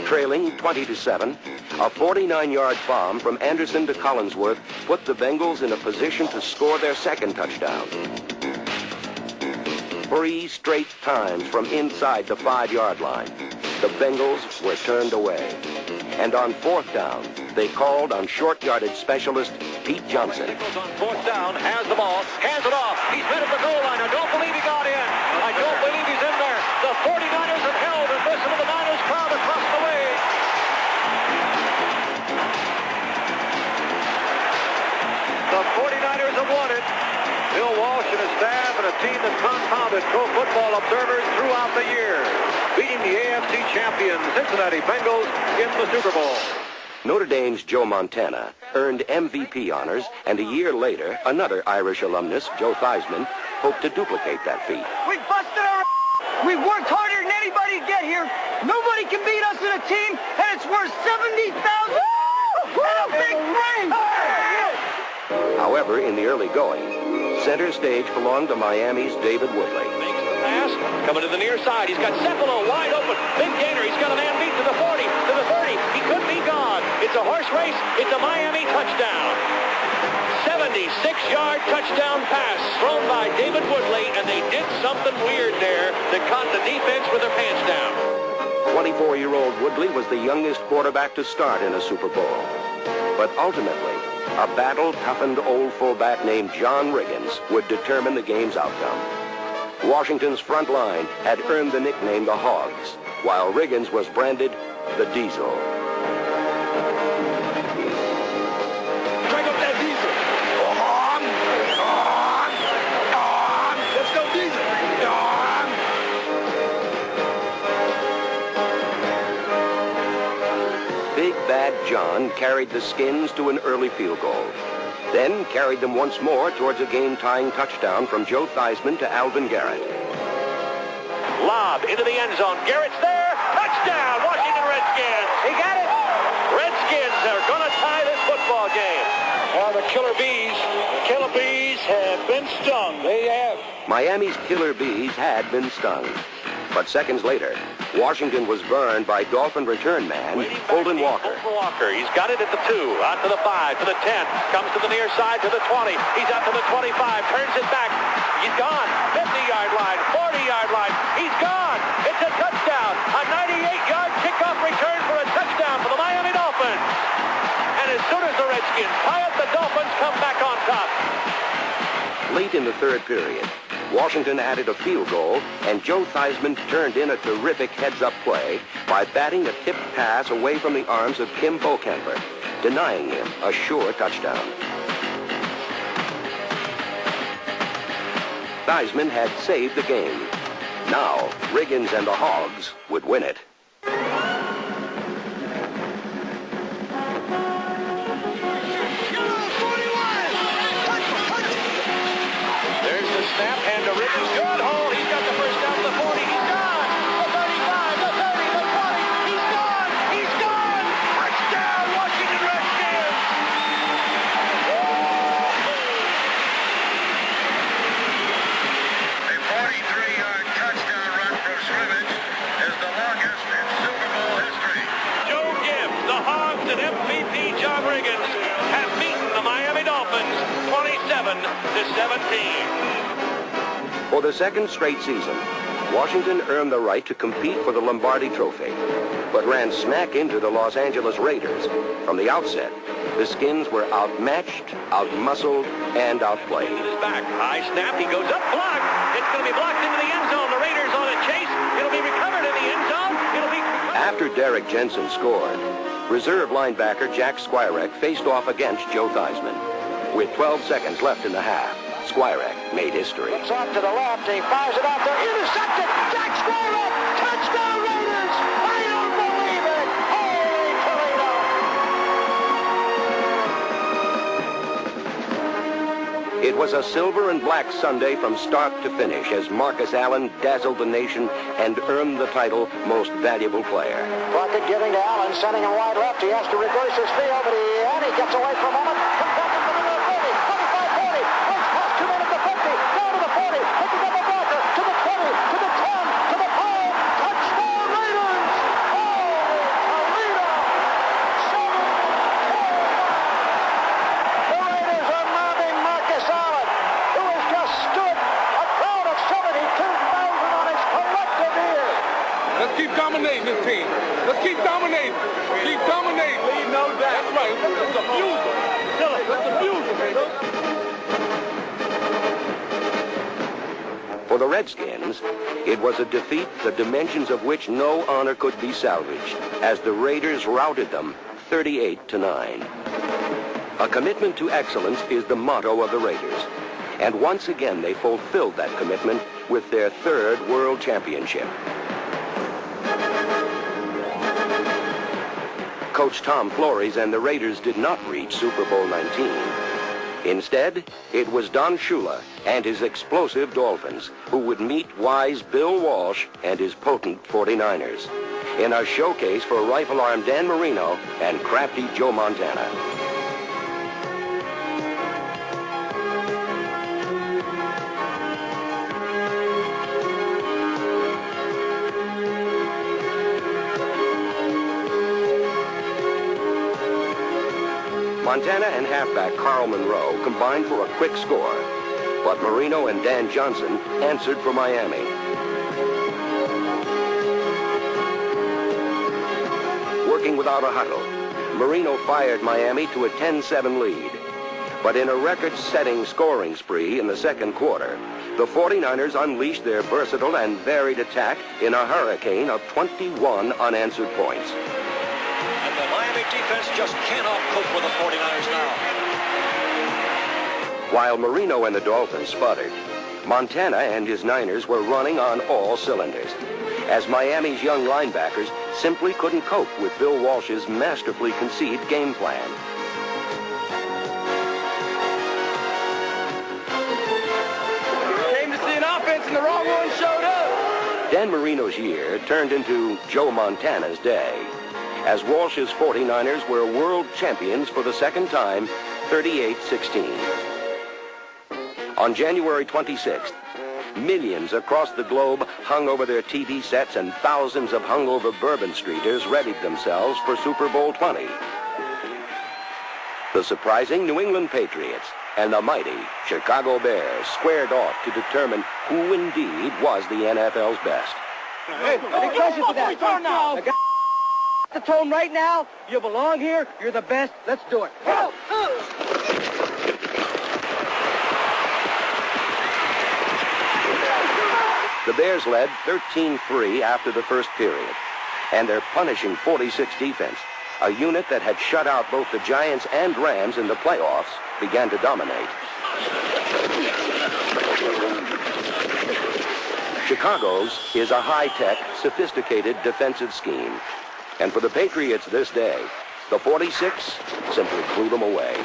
Trailing 20-7, a 49-yard bomb from Anderson to Collinsworth put the Bengals in a position to score their second touchdown. 3 straight times from inside the 5-yard line, the Bengals were turned away. And on 4th down, they called on short-yardage specialist Pete Johnson. On 4th down, has the ball, hands it off. He's been at the goal line. I don't believe he got in. I don't believe he's in there. The 49ers have held, and listen to the Niners crowd across the way. The 49ers have won it. Bill Walsh and his staff and a team that confounded pro football observers throughout the year, beating the AFC champions Cincinnati Bengals in the Super Bowl. Notre Dame's Joe Montana earned MVP honors, and a year later, another Irish alumnus, Joe Theismann, hoped to duplicate that feat. We busted our ass. We worked harder than anybody to get here. Nobody can beat us in a team, and it's worth $70,000 and a big ring. However, in the early going, center stage belonged to Miami's David Woodley. Makes the pass, coming to the near side. He's got Cephalo wide open. Big gainer. He's got a man beat to the 40, to the 30. He could be gone. It's a horse race. It's a Miami touchdown. 76-yard touchdown pass thrown by David Woodley, and they did something weird there that caught the defense with their pants down. 24-year-old Woodley was the youngest quarterback to start in a Super Bowl. But ultimately, a battle-toughened old fullback named John Riggins would determine the game's outcome. Washington's front line had earned the nickname the Hogs, while Riggins was branded the Diesel. Drag up that Diesel. Let's go Diesel. Big Bad John carried the Skins to an early field goal, then carried them once more towards a game-tying touchdown from Joe Theismann to Alvin Garrett. Lob into the end zone. Garrett's there. Touchdown, Washington Redskins. He got it. Redskins are going to tie this football game. The Killer Bees have been stung. They have. Miami's Killer Bees had been stung. But seconds later, Washington was burned by Dolphin return man Holden Walker. Holden Walker, he's got it at the 2, out to the 5, to the 10, comes to the near side to the 20. He's out to the 25, turns it back. He's gone. 50-yard line, 40-yard line. He's gone. It's a touchdown. A 98-yard kickoff return for a touchdown for the Miami Dolphins. And as soon as the Redskins tie up, the Dolphins come back on top. Late in the third period, Washington added a field goal, and Joe Theismann turned in a terrific heads-up play by batting a tipped pass away from the arms of Kim Bokamper, denying him a sure touchdown. Theismann had saved the game. Now, Riggins and the Hogs would win it. Snap, hand to Riggins. Good hold. He's got the first down to the 40. He's gone. The 35, the 30, the 20. He's gone. He's gone. Touchdown, Washington Redskins. A 43-yard touchdown run from scrimmage is the longest in Super Bowl history. Joe Gibbs, the Hogs, and MVP John Riggins have beaten the Miami Dolphins 27-17. For the second straight season, Washington earned the right to compete for the Lombardi Trophy, but ran smack into the Los Angeles Raiders. From the outset, the Skins were outmatched, outmuscled, and outplayed. He is back. High snap. He goes up, blocked. It's going to be blocked into the end zone. The Raiders on a chase. It'll be recovered in the end zone. It'll be... After Derek Jensen scored, reserve linebacker Jack Squirek faced off against Joe Theismann. With 12 seconds left in the half, Squirek made history. Looks off to the left. He fires it out there. Intercepted. Jack Squirek. Touchdown Raiders. I don't believe it. Holy Toledo. It was a silver and black Sunday from start to finish as Marcus Allen dazzled the nation and earned the title Most Valuable Player. Crockett giving to Allen, sending him wide left. He has to reverse his field, but he gets away for a moment. Comes back into the middle of 30, 25, 40. Runs past 2 men at the 50, down to the 40, picking up a blocker, to the 20, to the 10, to the 5. Touchdown Raiders! Holy Let's keep dominating this team. Let's keep dominating. Keep dominating. Lead no doubt. That's right. Let's abuse them. Let's abuse them, baby. For the Redskins, it was a defeat the dimensions of which no honor could be salvaged, as the Raiders routed them 38-9. A commitment to excellence is the motto of the Raiders, and once again they fulfilled that commitment with their third World Championship. Coach Tom Flores and the Raiders did not reach Super Bowl 19. Instead, it was Don Shula and his explosive Dolphins who would meet wise Bill Walsh and his potent 49ers in a showcase for rifle arm Dan Marino and crafty Joe Montana. Montana and halfback Carl Monroe combined for a quick score, but Marino and Dan Johnson answered for Miami. Working without a huddle, Marino fired Miami to a 10-7 lead. But in a record-setting scoring spree in the second quarter, the 49ers unleashed their versatile and varied attack in a hurricane of 21 unanswered points. And the Miami defense just cannot cope with the 49ers now. While Marino and the Dolphins sputtered, Montana and his Niners were running on all cylinders, as Miami's young linebackers simply couldn't cope with Bill Walsh's masterfully conceived game plan. Came to see an offense and the wrong one showed up. Dan Marino's year turned into Joe Montana's day, as Walsh's 49ers were world champions for the second time, 38-16. On January 26th, millions across the globe hung over their TV sets and thousands of hungover Bourbon Streeters readied themselves for Super Bowl 20. The surprising New England Patriots and the mighty Chicago Bears squared off to determine who indeed was the NFL's best. Hey, pressure to that. I got the tone right now. You belong here. You're the best. Let's do it. Go! The Bears led 13-3 after the first period, and their punishing 46 defense, a unit that had shut out both the Giants and Rams in the playoffs, began to dominate. Chicago's is a high-tech, sophisticated defensive scheme. And for the Patriots this day, the 46 simply blew them away.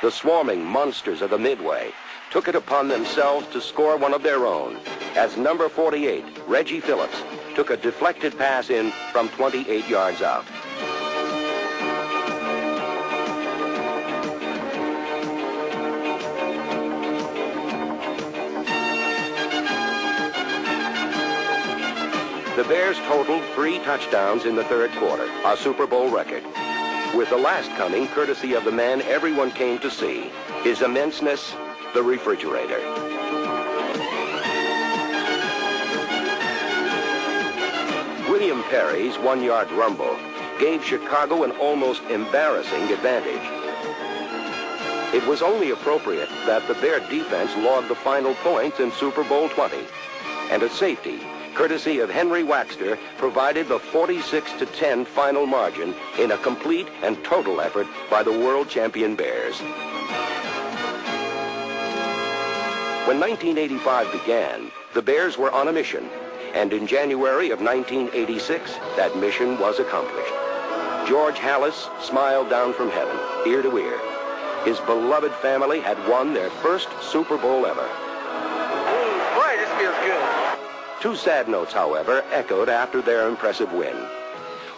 The swarming monsters of the Midway took it upon themselves to score one of their own, as number 48, Reggie Phillips, took a deflected pass in from 28 yards out. The Bears totaled 3 touchdowns in the third quarter, a Super Bowl record, with the last coming courtesy of the man everyone came to see, his immenseness, the refrigerator. William Perry's 1-yard rumble gave Chicago an almost embarrassing advantage. It was only appropriate that the Bear defense logged the final points in Super Bowl 20, and a safety, courtesy of Henry Waxter, provided the 46-10 final margin in a complete and total effort by the world champion Bears. When 1985 began, the Bears were on a mission, and in January of 1986, that mission was accomplished. George Halas smiled down from heaven, ear to ear. His beloved family had won their first Super Bowl ever. Boy, this feels good. 2 sad notes, however, echoed after their impressive win.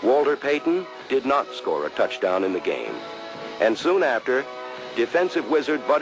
Walter Payton did not score a touchdown in the game. And soon after, defensive wizard Buddy